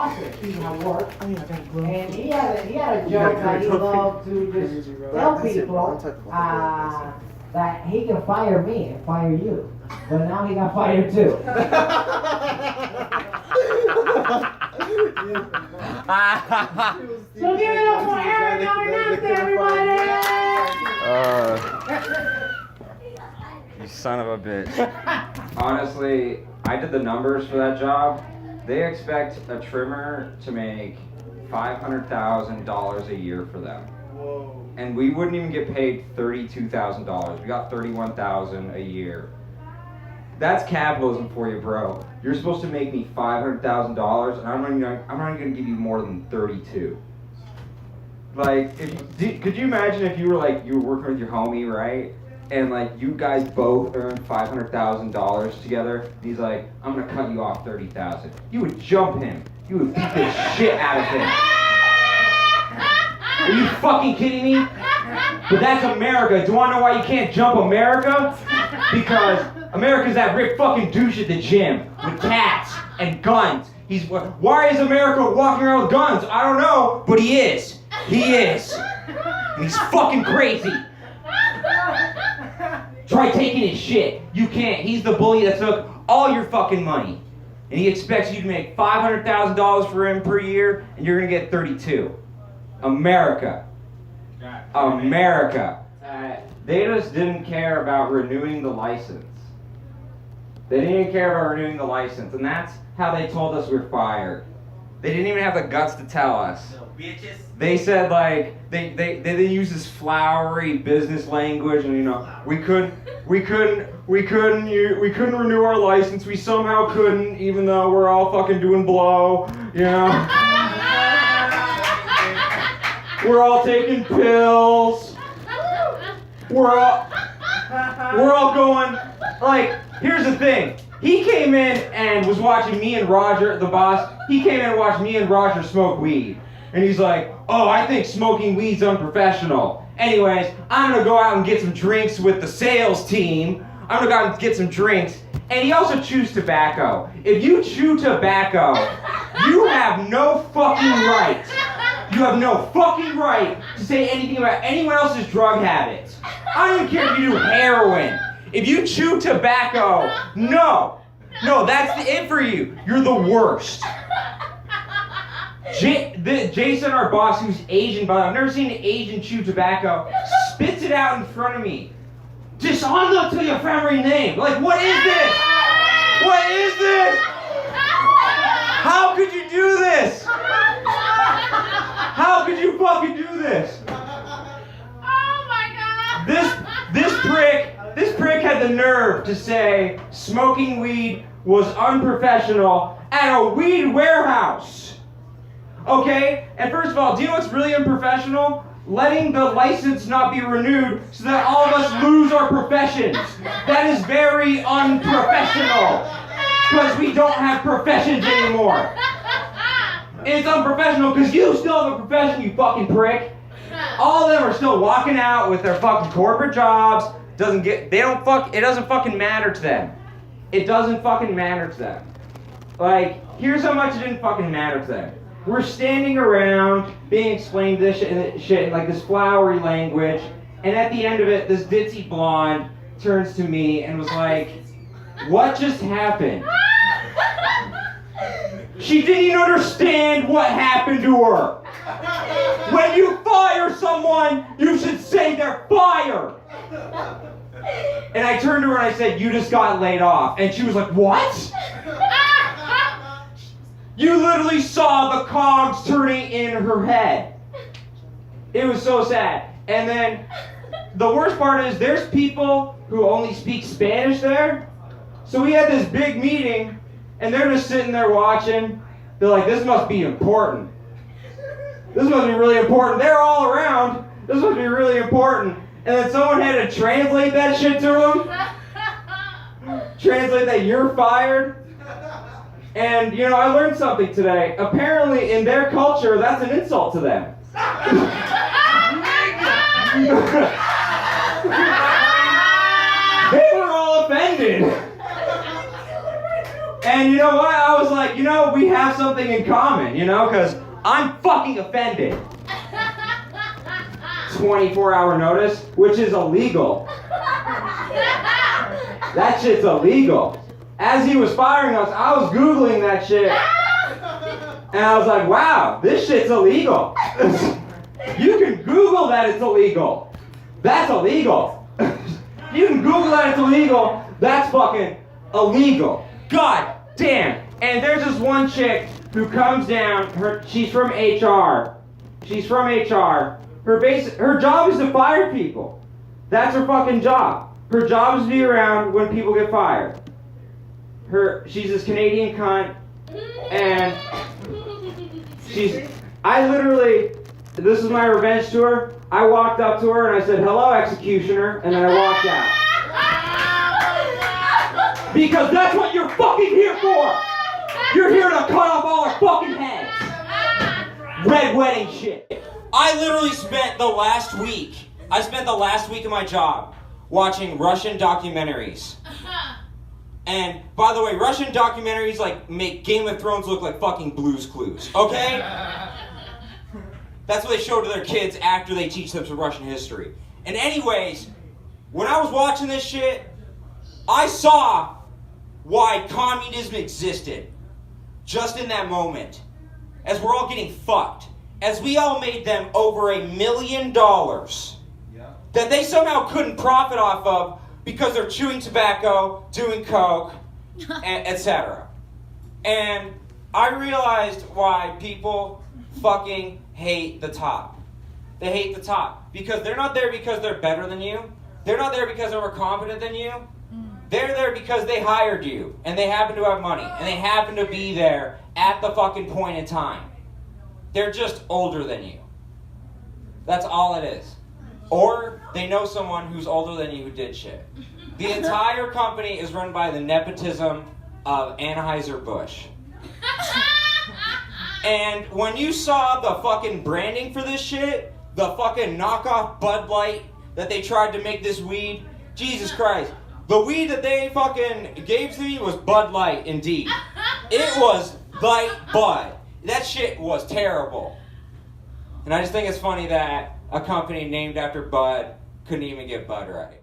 office, speaking of work, Oh yeah, I got gloves. and he had a joke that he loved to just tell people that he can fire me and fire you. But now he got fired too. So give it up for Eric Abbenante, everybody! You son of a bitch. Honestly, I did the numbers for that job. They expect a trimmer to make $500,000 a year for them. Whoa. And we wouldn't even get paid $32,000. We got $31,000 a year. That's capitalism for you, bro. You're supposed to make me $500,000, and I'm not even gonna give you more than 32. Like, could you imagine if you were working with your homie, right? And like you guys both earned $500,000 together. And he's like, I'm gonna cut you off 30,000. You would jump him. You would beat the shit out of him. Are you fucking kidding me? But that's America. Do you wanna know why you can't jump America? Because America's that Rick fucking douche at the gym with cats and guns. Why is America walking around with guns? I don't know, but he is. He is. And he's fucking crazy. Try taking his shit. You can't. He's the bully that took all your fucking money. And he expects you to make $500,000 for him per year, and you're gonna get 32. America. America. They just didn't care about renewing the license. They didn't even care about renewing the license, and that's how they told us we're fired. They didn't even have the guts to tell us. No, bitches. They said they use this flowery business language, and we couldn't renew our license. We somehow couldn't, even though we're all fucking doing blow, We're all taking pills. We're all going, here's the thing. He came in and was watching me and Roger, the boss, he came in and watched me and Roger smoke weed. And he's like, oh, I think smoking weed's unprofessional. Anyways, I'm gonna go out and get some drinks with the sales team. I'm gonna go out and get some drinks. And he also chews tobacco. If you chew tobacco, you have no fucking right. You have no fucking right to say anything about anyone else's drug habits. I don't even care if you do heroin. If you chew tobacco, no, that's it for you. You're the worst. Jason, our boss, who's Asian, but I've never seen an Asian chew tobacco, spits it out in front of me. Just I'm not tell your family name. Like, what is this? What is this? How could you do this? How could you fucking do this? Oh my god! This prick had the nerve to say smoking weed was unprofessional at a weed warehouse. Okay? And first of all, do you know what's really unprofessional? Letting the license not be renewed so that all of us lose our professions. That is very unprofessional. Because we don't have professions anymore. It's unprofessional because you still have a profession, you fucking prick. All of them are still walking out with their fucking corporate jobs. It doesn't fucking matter to them. It doesn't fucking matter to them. Here's how much it didn't fucking matter to them. We're standing around being explained this shit in this flowery language, and at the end of it, this ditzy blonde turns to me and was like, what just happened? She didn't even understand what happened to her. When you fire someone, you should say they're fired. And I turned to her and I said, you just got laid off. And she was like, what? You literally saw the cogs turning in her head. It was so sad. And then the worst part is there's people who only speak Spanish there. So we had this big meeting and they're just sitting there watching. They're like, this must be important. This must be really important. They're all around. This must be really important. And then someone had to translate that shit to them. Translate that you're fired. And, I learned something today. Apparently, in their culture, that's an insult to them. They were all offended. And you know what? I was like, we have something in common, because I'm fucking offended. 24-hour notice, which is illegal. That shit's illegal. As he was firing us, I was Googling that shit. And I was like, wow, this shit's illegal. You can Google that it's illegal. That's illegal. You can Google that it's illegal. That's fucking illegal. God damn. And there's this one chick who comes down. She's from HR. Her job is to fire people. That's her fucking job. Her job is to be around when people get fired. She's this Canadian cunt, and this is my revenge to her. I walked up to her and I said, hello, executioner, and then I walked out. Because that's what you're fucking here for! You're here to cut off all our fucking heads! Red wedding shit. I literally spent the last week of my job watching Russian documentaries. And, by the way, Russian documentaries, make Game of Thrones look like fucking Blue's Clues, okay? That's what they show to their kids after they teach them some Russian history. And anyways, when I was watching this shit, I saw why communism existed. Just in that moment. As we're all getting fucked. As we all made them over $1 million. That they somehow couldn't profit off of because they're chewing tobacco, doing coke, etc. And I realized why people fucking hate the top. They hate the top. Because they're not there because they're better than you. They're not there because they're more competent than you. They're there because they hired you. And they happen to have money. And they happen to be there at the fucking point in time. They're just older than you. That's all it is. Or they know someone who's older than you who did shit. The entire company is run by the nepotism of Anheuser-Busch. And when you saw the fucking branding for this shit, the fucking knockoff Bud Light that they tried to make this weed, Jesus Christ. The weed that they fucking gave to me was Bud Light, indeed. It was Light Bud. That shit was terrible. And I just think it's funny that a company named after Bud couldn't even get Bud right.